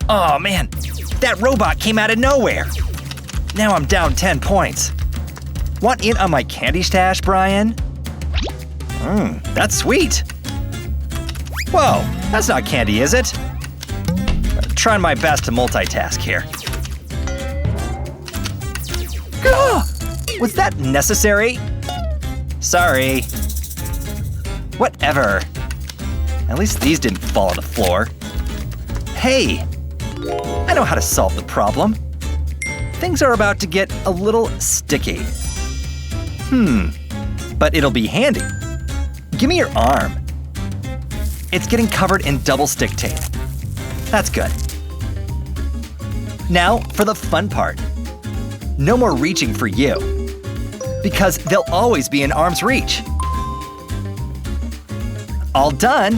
Oh man, that robot came out of nowhere. Now I'm down 10 points. Want in on my candy stash, Brian? That's sweet. Whoa, that's not candy, is it? Trying my best to multitask here. Was that necessary? Sorry. Whatever. At least these didn't fall on the floor. Hey, I know how to solve the problem. Things are about to get a little sticky. But it'll be handy. Give me your arm. It's getting covered in double stick tape. That's good. Now for the fun part. No more reaching for you, because they'll always be in arm's reach. All done.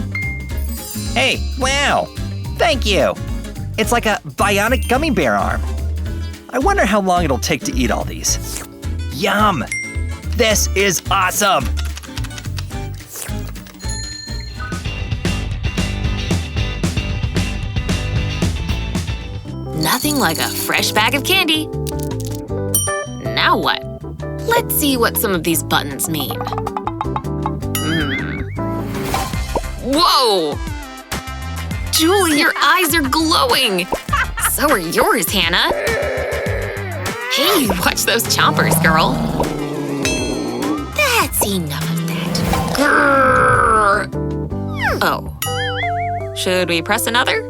Hey, wow, thank you. It's like a bionic gummy bear arm. I wonder how long it'll take to eat all these. Yum! This is awesome! Nothing like a fresh bag of candy. Now what? Let's see what some of these buttons mean. Whoa! Julie, your eyes are glowing! So are yours, Hannah. Hey, watch those chompers, girl. That's enough of that. Grrr. Oh. Should we press another?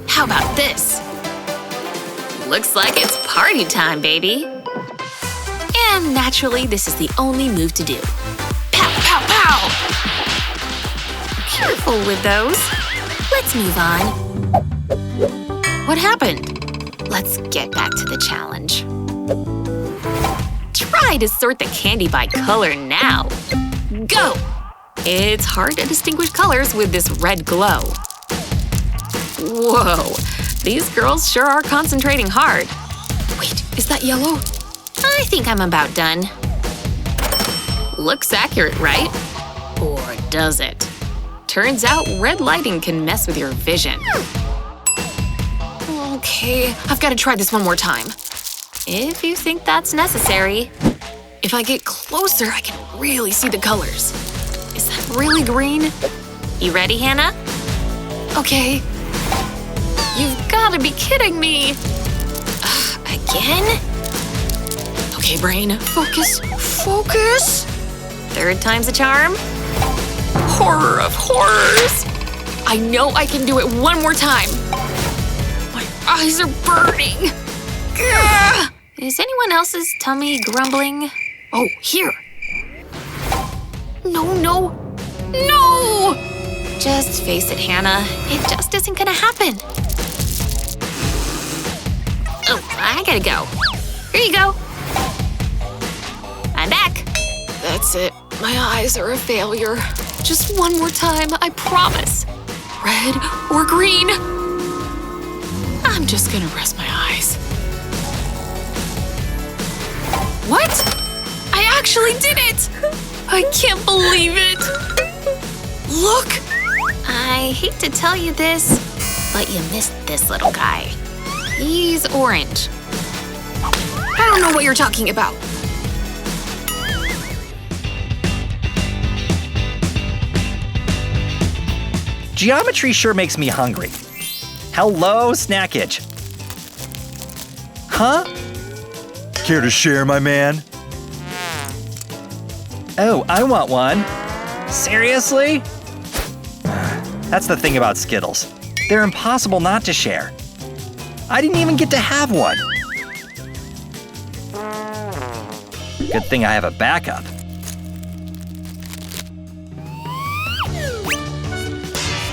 How about this? Looks like it's party time, baby. And naturally, this is the only move to do. Pow, pow, pow! Careful with those. Let's move on. What happened? Let's get back to the challenge. Try to sort the candy by color now. Go! It's hard to distinguish colors with this red glow. Whoa, these girls sure are concentrating hard. Wait, is that yellow? I think I'm about done. Looks accurate, right? Or does it? Turns out red lighting can mess with your vision. Okay, I've got to try this one more time. If you think that's necessary. If I get closer, I can really see the colors. Is that really green? You ready, Hannah? Okay. You've got to be kidding me! Again? Okay, brain, focus, focus! Third time's a charm? Horror of horrors! I know I can do it one more time! My eyes are burning! Gah! Is anyone else's tummy grumbling? Oh, here! No, no, no! Just face it, Hannah. It just isn't gonna happen. Oh, I gotta go. Here you go. I'm back. That's it. My eyes are a failure. Just one more time, I promise. Red or green? I'm just gonna rest my eyes. What? I actually did it! I can't believe it! Look! I hate to tell you this, but you missed this little guy. He's orange. I don't know what you're talking about. Geometry sure makes me hungry. Hello, snackage. Huh? Care to share, my man? Oh, I want one. Seriously? That's the thing about Skittles. They're impossible not to share. I didn't even get to have one. Good thing I have a backup.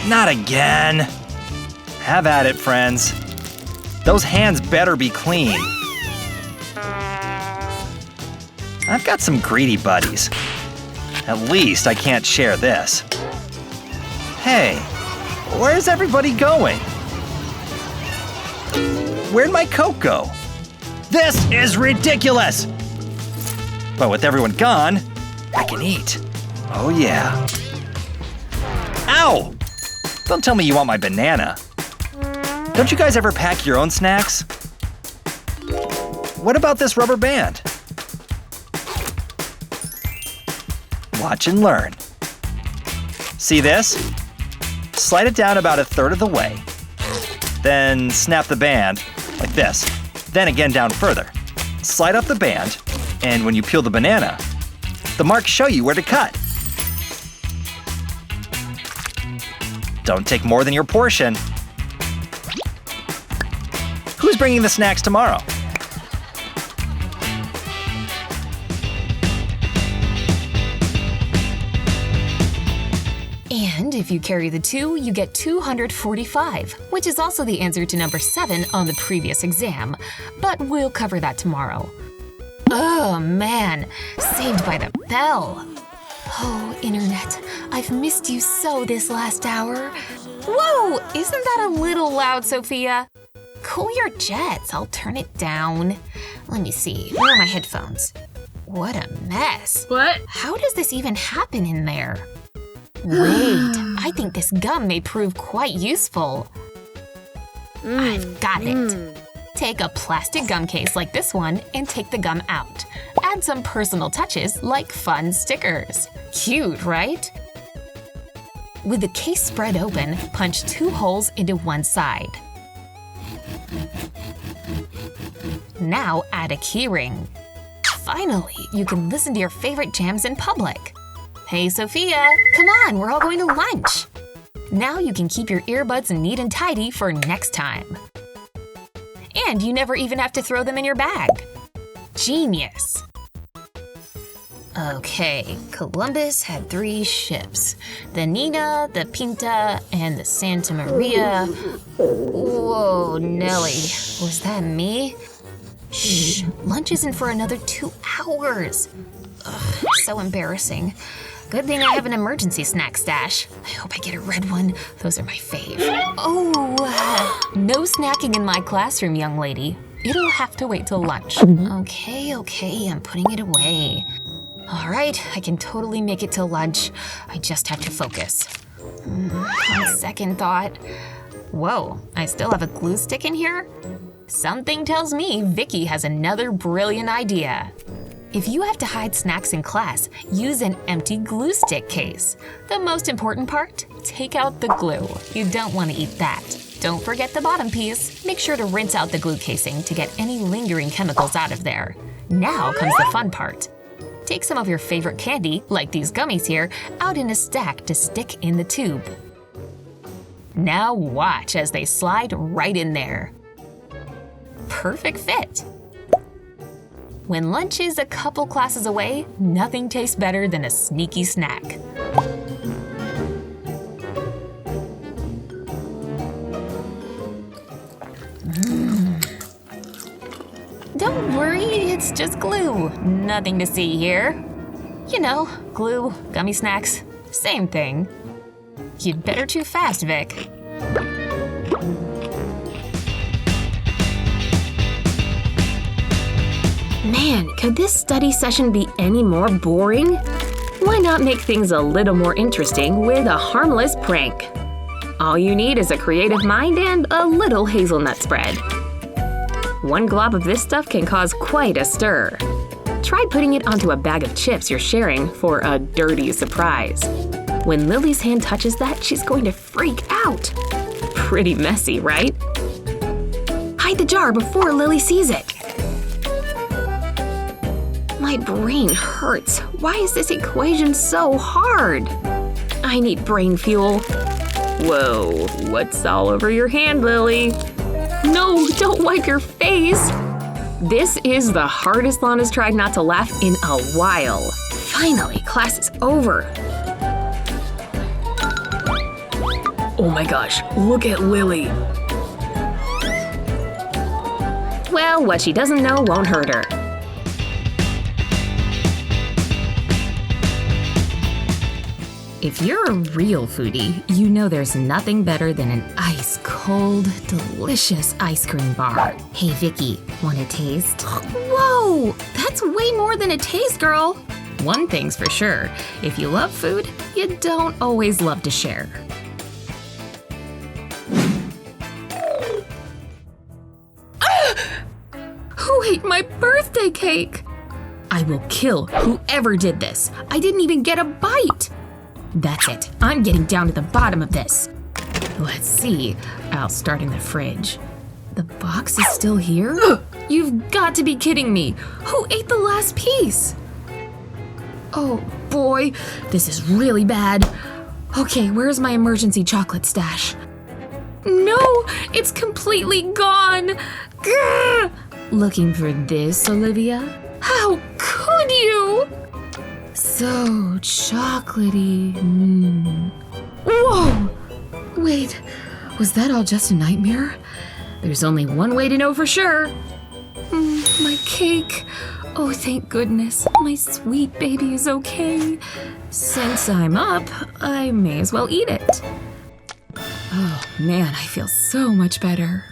Not again. Have at it, friends. Those hands better be clean. I've got some greedy buddies. At least I can't share this. Hey, where's everybody going? Where'd my Coke go? This is ridiculous! But with everyone gone, I can eat. Oh yeah. Ow! Don't tell me you want my banana. Don't you guys ever pack your own snacks? What about this rubber band? Watch and learn. See this? Slide it down about 1/3 of the way. Then snap the band, like this. Then again down further. Slide up the band, and when you peel the banana, the marks show you where to cut. Don't take more than your portion. Who's bringing the snacks tomorrow? And if you carry the 2, you get 245, which is also the answer to number 7 on the previous exam. But we'll cover that tomorrow. Oh man, saved by the bell. Oh, Internet, I've missed you so this last hour. Whoa, isn't that a little loud, Sophia? Cool your jets, I'll turn it down. Let me see, where are my headphones? What a mess. What? How does this even happen in there? Wait, I think this gum may prove quite useful. I've got it. Take a plastic gum case like this one and take the gum out. Add some personal touches like fun stickers. Cute, right? With the case spread open, punch 2 holes into one side. Now add a keyring. Finally, you can listen to your favorite jams in public. Hey Sophia, come on, we're all going to lunch. Now you can keep your earbuds neat and tidy for next time. And you never even have to throw them in your bag. Genius! Okay, Columbus had 3 ships. The Nina, the Pinta, and the Santa Maria. Whoa, Nelly, was that me? Shh, lunch isn't for another 2 hours. Ugh, so embarrassing. Good thing I have an emergency snack stash. I hope I get a red one. Those are my fave. Oh, no snacking in my classroom, young lady. It'll have to wait till lunch. Okay, I'm putting it away. All right, I can totally make it till lunch. I just have to focus. On second thought. Whoa, I still have a glue stick in here? Something tells me Vicky has another brilliant idea. If you have to hide snacks in class, use an empty glue stick case. The most important part, take out the glue. You don't want to eat that. Don't forget the bottom piece. Make sure to rinse out the glue casing to get any lingering chemicals out of there. Now comes the fun part. Take some of your favorite candy, like these gummies here, out in a stack to stick in the tube. Now watch as they slide right in there. Perfect fit. When lunch is a couple classes away, nothing tastes better than a sneaky snack. Don't worry, it's just glue. Nothing to see here. You know, glue, gummy snacks, same thing. You'd better chew fast, Vic. Man, could this study session be any more boring? Why not make things a little more interesting with a harmless prank? All you need is a creative mind and a little hazelnut spread. 1 glob of this stuff can cause quite a stir. Try putting it onto a bag of chips you're sharing for a dirty surprise. When Lily's hand touches that, she's going to freak out. Pretty messy, right? Hide the jar before Lily sees it. My brain hurts. Why is this equation so hard? I need brain fuel. Whoa, what's all over your hand, Lily? No, don't wipe your face! This is the hardest Lana's tried not to laugh in a while. Finally, class is over. Oh my gosh, look at Lily. Well, what she doesn't know won't hurt her. If you're a real foodie, you know there's nothing better than an ice-cold, delicious ice cream bar. Hey Vicky, want a taste? Whoa! That's way more than a taste, girl! One thing's for sure, if you love food, you don't always love to share. Wait, my birthday cake! I will kill whoever did this. I didn't even get a bite. That's it. I'm getting down to the bottom of this. Let's see. I'll start in the fridge. The box is still here? You've got to be kidding me. Who ate the last piece? Oh boy, this is really bad. Okay, where's my emergency chocolate stash? No, it's completely gone. Grr! Looking for this, Olivia? How could you? So chocolatey. Whoa! Wait, was that all just a nightmare? There's only one way to know for sure. My cake. Oh, thank goodness. My sweet baby is okay. Since I'm up, I may as well eat it. Oh man, I feel so much better.